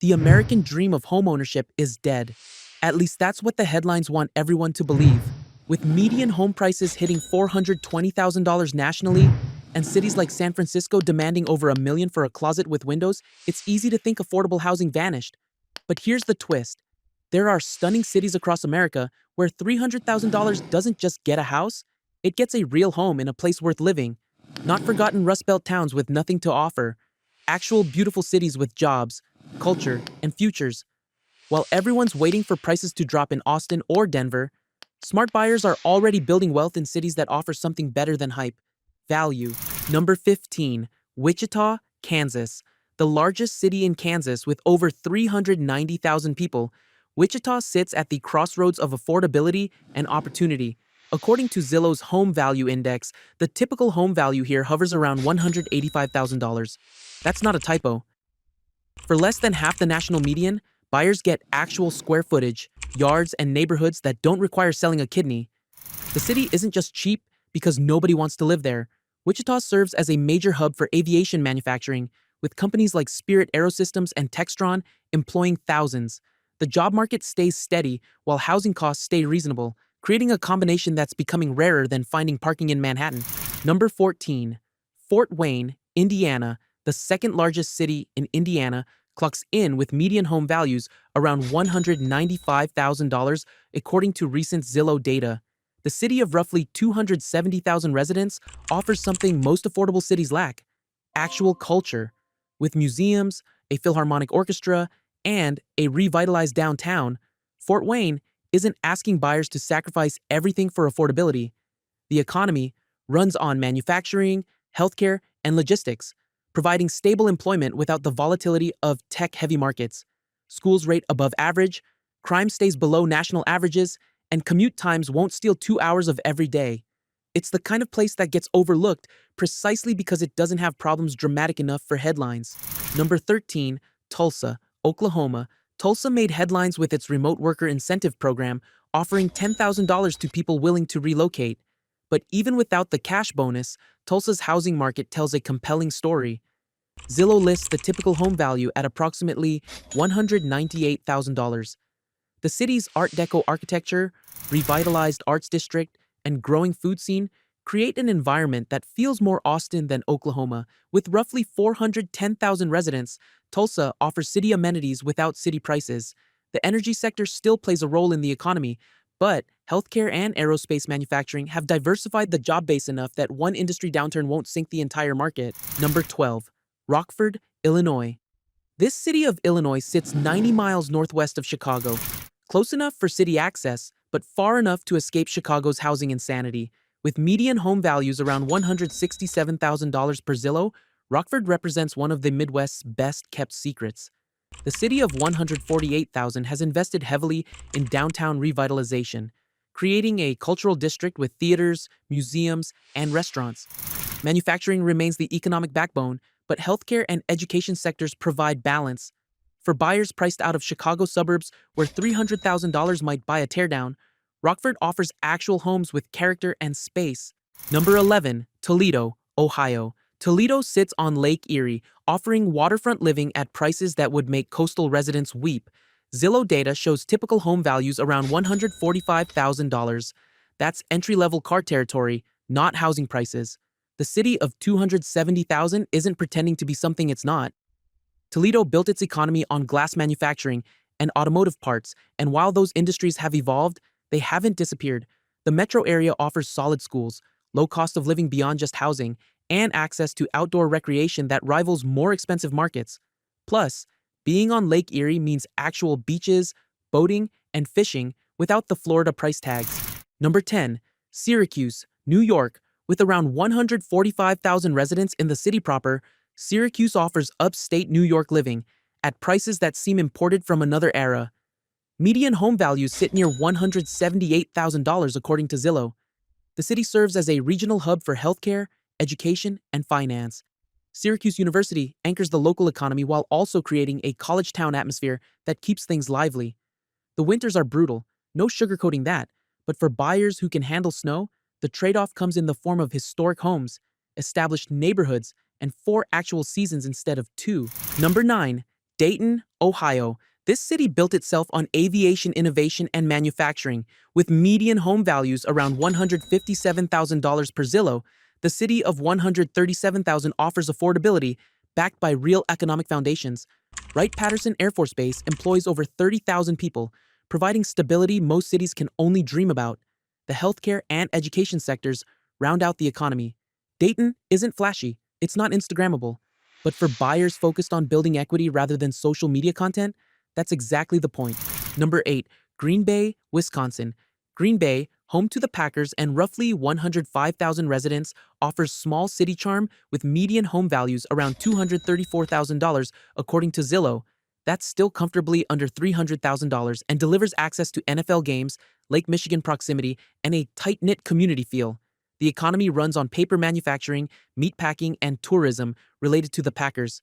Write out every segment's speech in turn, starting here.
The American dream of homeownership is dead. At least that's what the headlines want everyone to believe. With median home prices hitting $420,000 nationally and cities like San Francisco demanding over $1 million for a closet with windows, it's easy to think affordable housing vanished. But here's the twist. There are stunning cities across America where $300,000 doesn't just get a house, it gets a real home in a place worth living. Not forgotten Rust Belt towns with nothing to offer. Actual beautiful cities with jobs, culture, and futures. While everyone's waiting for prices to drop in Austin or Denver, smart buyers are already building wealth in cities that offer something better than hype. Value. Number 15. Wichita, Kansas. The largest city in Kansas with over 390,000 people, Wichita sits at the crossroads of affordability and opportunity. According to Zillow's Home Value Index, the typical home value here hovers around $185,000. That's not a typo. For less than half the national median, buyers get actual square footage, yards, and neighborhoods that don't require selling a kidney. The city isn't just cheap because nobody wants to live there. Wichita serves as a major hub for aviation manufacturing, with companies like Spirit Aerosystems and Textron employing thousands. The job market stays steady while housing costs stay reasonable, creating a combination that's becoming rarer than finding parking in Manhattan. Number 14. Fort Wayne, Indiana, the second largest city in Indiana, clocks in with median home values around $195,000 according to recent Zillow data. The city of roughly 270,000 residents offers something most affordable cities lack: actual culture. With museums, a philharmonic orchestra, and a revitalized downtown, Fort Wayne isn't asking buyers to sacrifice everything for affordability. The economy runs on manufacturing, healthcare, and logistics, providing stable employment without the volatility of tech-heavy markets. Schools rate above average, crime stays below national averages, and commute times won't steal 2 hours of every day. It's the kind of place that gets overlooked precisely because it doesn't have problems dramatic enough for headlines. Number 13, Tulsa, Oklahoma. Tulsa made headlines with its remote worker incentive program, offering $10,000 to people willing to relocate. But even without the cash bonus, Tulsa's housing market tells a compelling story. Zillow lists the typical home value at approximately $198,000. The city's Art Deco architecture, revitalized arts district, and growing food scene create an environment that feels more Austin than Oklahoma. With roughly 410,000 residents, Tulsa offers city amenities without city prices. The energy sector still plays a role in the economy, but healthcare and aerospace manufacturing have diversified the job base enough that one industry downturn won't sink the entire market. Number 12. Rockford, Illinois. This city of Illinois sits 90 miles northwest of Chicago, close enough for city access, but far enough to escape Chicago's housing insanity. With median home values around $167,000 per Zillow, Rockford represents one of the Midwest's best-kept secrets. The city of 148,000 has invested heavily in downtown revitalization, creating a cultural district with theaters, museums, and restaurants. Manufacturing remains the economic backbone, but healthcare and education sectors provide balance. For buyers priced out of Chicago suburbs where $300,000 might buy a teardown, Rockford offers actual homes with character and space. Number 11. Toledo, Ohio. Toledo sits on Lake Erie, offering waterfront living at prices that would make coastal residents weep. Zillow data shows typical home values around $145,000. That's entry-level car territory, not housing prices. The city of 270,000 isn't pretending to be something it's not. Toledo built its economy on glass manufacturing and automotive parts, and while those industries have evolved, they haven't disappeared. The metro area offers solid schools, low cost of living beyond just housing, and access to outdoor recreation that rivals more expensive markets. Plus, being on Lake Erie means actual beaches, boating, and fishing without the Florida price tags. Number 10. Syracuse, New York. With around 145,000 residents in the city proper, Syracuse offers upstate New York living at prices that seem imported from another era. Median home values sit near $178,000 according to Zillow. The city serves as a regional hub for healthcare, education, and finance. Syracuse University anchors the local economy while also creating a college town atmosphere that keeps things lively. The winters are brutal, no sugarcoating that, but for buyers who can handle snow, the trade-off comes in the form of historic homes, established neighborhoods, and 4 actual seasons instead of 2. Number 9. Dayton, Ohio. This city built itself on aviation innovation and manufacturing, with median home values around $157,000 per Zillow. The city of 137,000 offers affordability, backed by real economic foundations. Wright-Patterson Air Force Base employs over 30,000 people, providing stability most cities can only dream about. The healthcare and education sectors round out the economy. Dayton isn't flashy, it's not Instagrammable, but for buyers focused on building equity rather than social media content, that's exactly the point. Number 8, Green Bay, Wisconsin. Green Bay, home to the Packers and roughly 105,000 residents, offers small city charm with median home values around $234,000 according to Zillow. That's still comfortably under $300,000 and delivers access to NFL games, Lake Michigan proximity, and a tight-knit community feel. The economy runs on paper manufacturing, meatpacking, and tourism related to the Packers.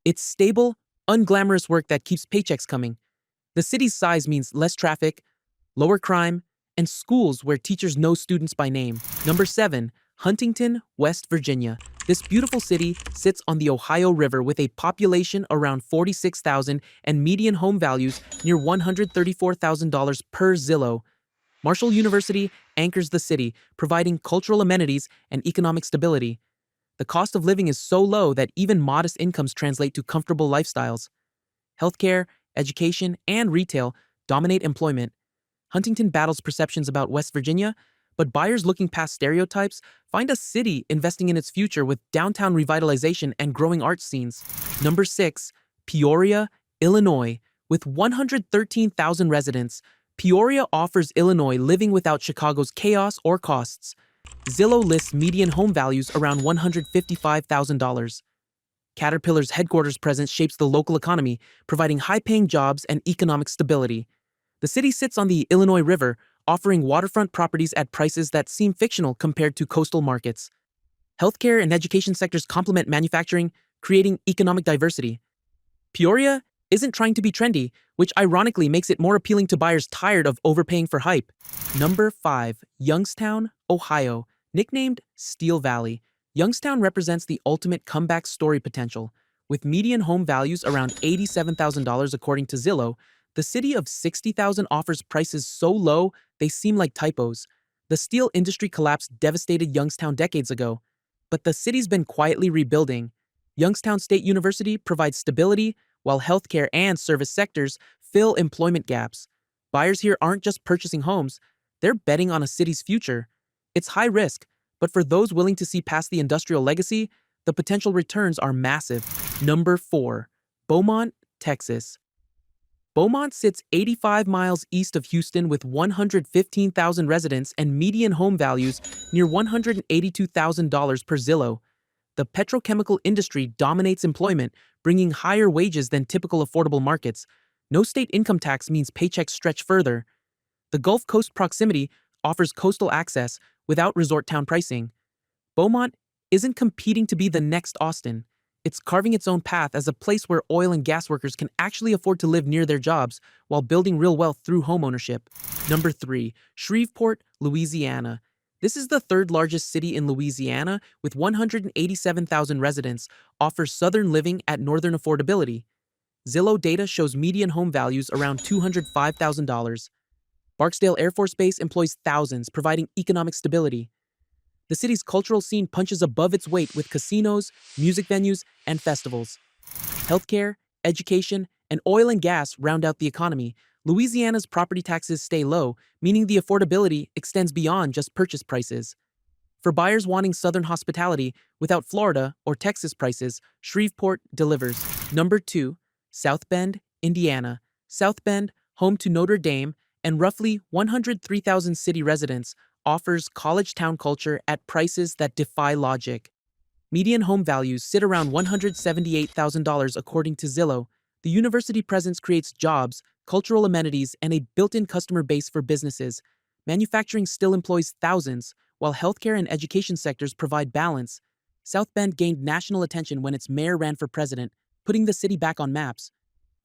It's stable, unglamorous work that keeps paychecks coming. The city's size means less traffic, lower crime, and schools where teachers know students by name. Number 7, Huntington, West Virginia. This beautiful city sits on the Ohio River with a population around 46,000 and median home values near $134,000 per Zillow. Marshall University anchors the city, providing cultural amenities and economic stability. The cost of living is so low that even modest incomes translate to comfortable lifestyles. Healthcare, education, and retail dominate employment. Huntington battles perceptions about West Virginia, but buyers looking past stereotypes find a city investing in its future with downtown revitalization and growing art scenes. Number 6, Peoria, Illinois. With 113,000 residents, Peoria offers Illinois living without Chicago's chaos or costs. Zillow lists median home values around $155,000. Caterpillar's headquarters presence shapes the local economy, providing high-paying jobs and economic stability. The city sits on the Illinois River, offering waterfront properties at prices that seem fictional compared to coastal markets. Healthcare and education sectors complement manufacturing, creating economic diversity. Peoria isn't trying to be trendy, which ironically makes it more appealing to buyers tired of overpaying for hype. Number 5, Youngstown, Ohio. Nicknamed Steel Valley, Youngstown represents the ultimate comeback story potential. With median home values around $87,000 according to Zillow, the city of 60,000 offers prices so low they seem like typos. The steel industry collapse devastated Youngstown decades ago, but the city's been quietly rebuilding. Youngstown State University provides stability, while healthcare and service sectors fill employment gaps. Buyers here aren't just purchasing homes, they're betting on a city's future. It's high risk, but for those willing to see past the industrial legacy, the potential returns are massive. Number 4, Beaumont, Texas. Beaumont sits 85 miles east of Houston with 115,000 residents and median home values near $182,000 per Zillow. The petrochemical industry dominates employment, bringing higher wages than typical affordable markets. No state income tax means paychecks stretch further. The Gulf Coast proximity offers coastal access without resort town pricing. Beaumont isn't competing to be the next Austin. It's carving its own path as a place where oil and gas workers can actually afford to live near their jobs while building real wealth through homeownership. Number 3, Shreveport, Louisiana. This is the third largest city in Louisiana with 187,000 residents, offers southern living at northern affordability. Zillow data shows median home values around $205,000. Barksdale Air Force Base employs thousands, providing economic stability. The city's cultural scene punches above its weight with casinos, music venues, and festivals. Healthcare, education, and oil and gas round out the economy. Louisiana's property taxes stay low, meaning the affordability extends beyond just purchase prices. For buyers wanting southern hospitality without Florida or Texas prices, Shreveport delivers. Number 2, South Bend, Indiana. South Bend, home to Notre Dame and roughly 103,000 city residents, offers college town culture at prices that defy logic. Median home values sit around $178,000 according to Zillow. The university presence creates jobs, cultural amenities, and a built-in customer base for businesses. Manufacturing still employs thousands, while healthcare and education sectors provide balance. South Bend gained national attention when its mayor ran for president, putting the city back on maps.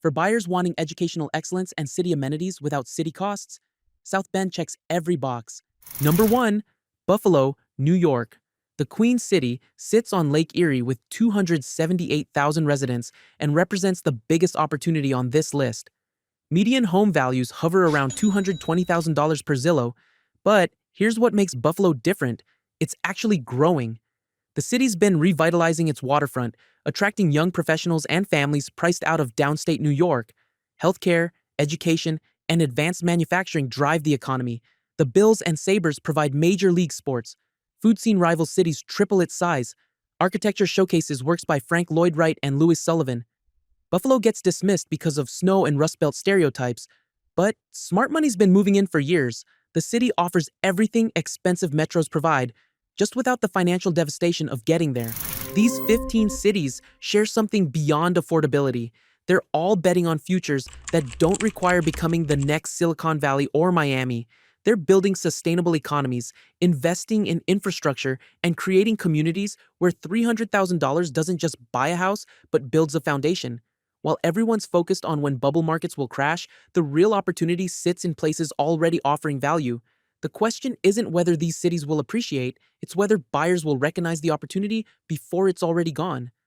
For buyers wanting educational excellence and city amenities without city costs, South Bend checks every box. Number 1, Buffalo, New York. The Queen City sits on Lake Erie with 278,000 residents and represents the biggest opportunity on this list. Median home values hover around $220,000 per Zillow, but here's what makes Buffalo different: it's actually growing. The city's been revitalizing its waterfront, attracting young professionals and families priced out of downstate New York. Healthcare, education, and advanced manufacturing drive the economy. The Bills and Sabres provide major league sports. Food scene rival cities triple its size. Architecture showcases works by Frank Lloyd Wright and Louis Sullivan. Buffalo gets dismissed because of snow and Rust Belt stereotypes, but smart money's been moving in for years. The city offers everything expensive metros provide, just without the financial devastation of getting there. These 15 cities share something beyond affordability. They're all betting on futures that don't require becoming the next Silicon Valley or Miami. They're building sustainable economies, investing in infrastructure, and creating communities where $300,000 doesn't just buy a house, but builds a foundation. While everyone's focused on when bubble markets will crash, the real opportunity sits in places already offering value. The question isn't whether these cities will appreciate, it's whether buyers will recognize the opportunity before it's already gone.